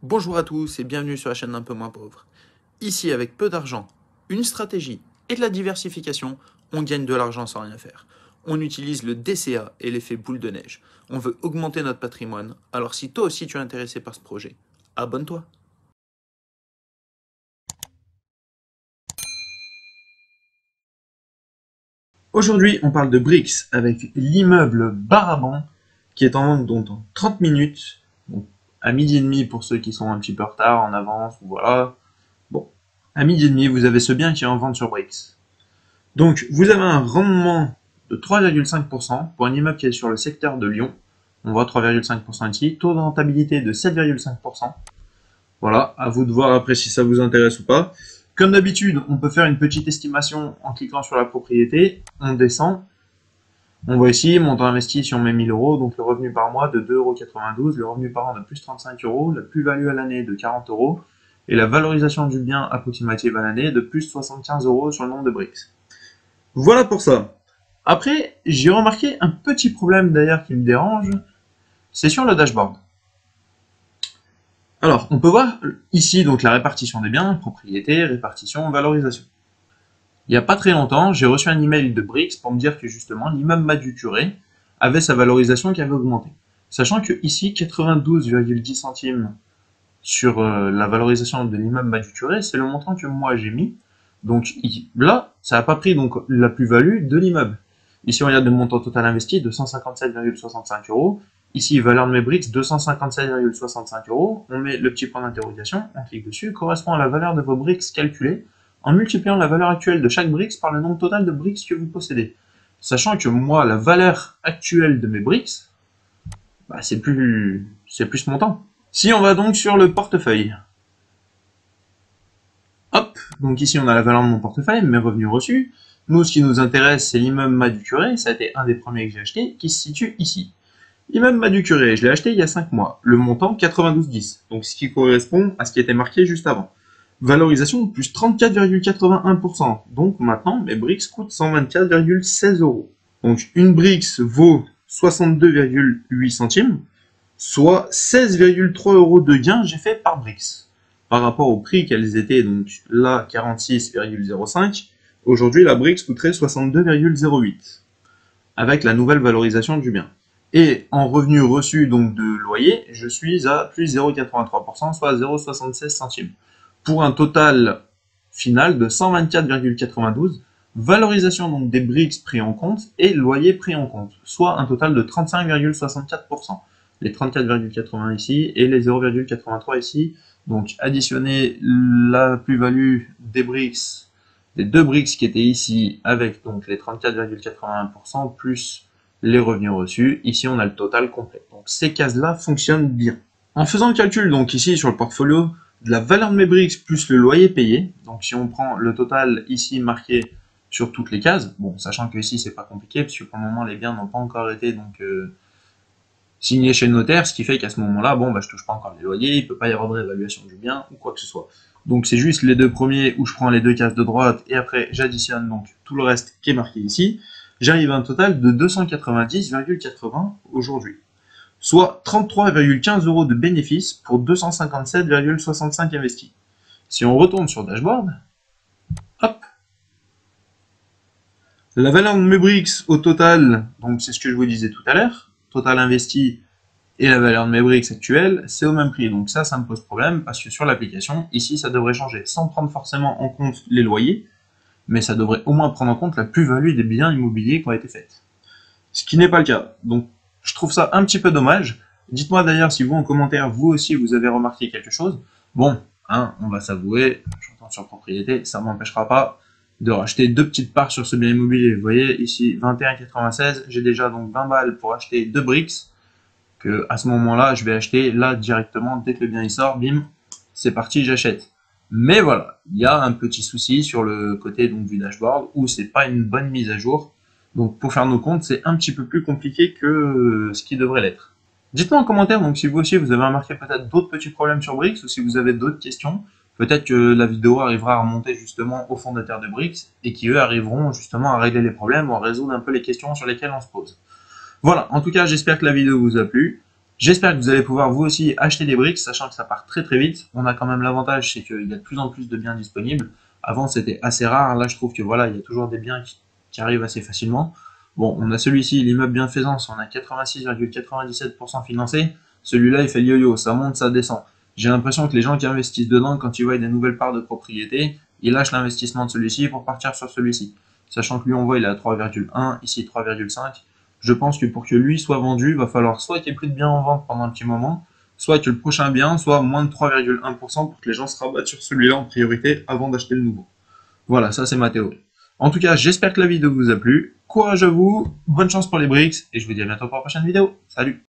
Bonjour à tous et bienvenue sur la chaîne d'un peu moins pauvre. Ici, avec peu d'argent, une stratégie et de la diversification, on gagne de l'argent sans rien faire. On utilise le DCA et l'effet boule de neige. On veut augmenter notre patrimoine, alors si toi aussi tu es intéressé par ce projet, abonne-toi. Aujourd'hui, on parle de Brix avec l'immeuble Baraban qui est en vente donc dans 30 minutes, donc à midi et demi pour ceux qui sont un petit peu en retard, en avance, voilà. Bon, à midi et demi, vous avez ce bien qui est en vente sur Brix. Donc, vous avez un rendement de 3,5% pour un immeuble qui est sur le secteur de Lyon. On voit 3,5% ici, taux de rentabilité de 7,5%. Voilà, à vous de voir après si ça vous intéresse ou pas. Comme d'habitude, on peut faire une petite estimation en cliquant sur la propriété. On descend. On voit ici, montant investi si on met 1000 euros, donc le revenu par mois de 2,92 €, le revenu par an de plus 35 €, la plus-value à l'année de 40 € et la valorisation du bien approximative à l'année de plus 75 € sur le nombre de briques. Voilà pour ça. Après, j'ai remarqué un petit problème d'ailleurs qui me dérange, c'est sur le dashboard. Alors, on peut voir ici donc la répartition des biens, propriété, répartition, valorisation. Il n'y a pas très longtemps, j'ai reçu un email de Brix pour me dire que justement l'immeuble Madu-Curé avait sa valorisation qui avait augmenté. Sachant que ici, 92,10 centimes sur la valorisation de l'immeuble Madu-Curé, c'est le montant que moi j'ai mis. Donc là, ça n'a pas pris donc la plus-value de l'immeuble. Ici, on regarde le montant total investi de 157,65 €. Ici, valeur de mes briques, 257,65 €. On met le petit point d'interrogation, on clique dessus, correspond à la valeur de vos briques calculées en multipliant la valeur actuelle de chaque brique par le nombre total de briques que vous possédez. Sachant que moi, la valeur actuelle de mes briques, bah, c'est plus ce montant. Si on va donc sur le portefeuille, hop, donc ici on a la valeur de mon portefeuille, mes revenus reçus. Nous, ce qui nous intéresse, c'est l'immeuble Madu-Curé, ça a été un des premiers que j'ai acheté, qui se situe ici. L'immeuble Madu-Curé, je l'ai acheté il y a 5 mois. Le montant, 92,10. Donc ce qui correspond à ce qui était marqué juste avant. Valorisation plus 34,81%. Donc maintenant, mes briques coûtent 124,16 €. Donc une brique vaut 62,8 centimes, soit 16,3 € de gain j'ai fait par brique. Par rapport au prix qu'elles étaient, donc là 46,05, aujourd'hui la brique coûterait 62,08 avec la nouvelle valorisation du bien. Et en revenu reçu donc de loyer, je suis à plus 0,83%, soit 0,76 centimes. Pour un total final de 124,92, valorisation donc des briques pris en compte et loyer pris en compte, soit un total de 35,64%. Les 34,80 ici et les 0,83 ici. Donc additionner la plus-value des briques, des deux briques qui étaient ici avec donc les 34,81% plus les revenus reçus. Ici, on a le total complet. Donc, ces cases-là fonctionnent bien. En faisant le calcul, donc ici, sur le portfolio, de la valeur de mes briques plus le loyer payé, donc si on prend le total ici marqué sur toutes les cases, bon, sachant que ici, c'est pas compliqué, puisque pour le moment, les biens n'ont pas encore été donc signés chez le notaire, ce qui fait qu'à ce moment-là, bon, bah, je touche pas encore les loyers, il peut pas y avoir de réévaluation du bien ou quoi que ce soit. Donc, c'est juste les deux premiers où je prends les deux cases de droite et après, j'additionne donc tout le reste qui est marqué ici. J'arrive à un total de 290,80 aujourd'hui, soit 33,15 € de bénéfices pour 257,65 investis. Si on retourne sur Dashboard, hop, la valeur de mes briques au total, donc c'est ce que je vous disais tout à l'heure, total investi et la valeur de mes briques actuelles, c'est au même prix. Donc ça me pose problème parce que sur l'application, ici, ça devrait changer sans prendre forcément en compte les loyers, mais ça devrait au moins prendre en compte la plus-value des biens immobiliers qui ont été faits. Ce qui n'est pas le cas. Donc, je trouve ça un petit peu dommage. Dites-moi d'ailleurs si vous, en commentaire, vous aussi, vous avez remarqué quelque chose. Bon, hein, on va s'avouer, j'entends sur propriété, ça ne m'empêchera pas de racheter deux petites parts sur ce bien immobilier. Vous voyez, ici, 21,96, j'ai déjà donc 20 balles pour acheter deux briques, que à ce moment-là, je vais acheter là directement, dès que le bien il sort, bim, c'est parti, j'achète. Mais voilà, il y a un petit souci sur le côté donc, du dashboard où c'est pas une bonne mise à jour. Donc pour faire nos comptes, c'est un petit peu plus compliqué que ce qui devrait l'être. Dites-moi en commentaire donc si vous aussi vous avez remarqué peut-être d'autres petits problèmes sur Brix ou si vous avez d'autres questions. Peut-être que la vidéo arrivera à remonter justement aux fondateurs de Brix et qui eux arriveront justement à régler les problèmes ou à résoudre un peu les questions sur lesquelles on se pose. Voilà, en tout cas j'espère que la vidéo vous a plu. J'espère que vous allez pouvoir vous aussi acheter des briques, sachant que ça part très très vite. On a quand même l'avantage, c'est qu'il y a de plus en plus de biens disponibles. Avant, c'était assez rare. Là, je trouve que voilà, il y a toujours des biens qui arrivent assez facilement. Bon, on a celui-ci, l'immeuble Bienfaisance, on a 86,97% financé. Celui-là, il fait le yo-yo, ça monte, ça descend. J'ai l'impression que les gens qui investissent dedans, quand ils voient des nouvelles parts de propriété, ils lâchent l'investissement de celui-ci pour partir sur celui-ci. Sachant que lui, on voit, il est à 3,1, ici 3,5. Je pense que pour que lui soit vendu, il va falloir soit qu'il n'y ait plus de biens en vente pendant un petit moment, soit que le prochain bien soit moins de 3,1% pour que les gens se rabattent sur celui-là en priorité avant d'acheter le nouveau. Voilà, ça c'est ma théorie. En tout cas, j'espère que la vidéo vous a plu. Courage à vous, bonne chance pour les briques, et je vous dis à bientôt pour la prochaine vidéo. Salut!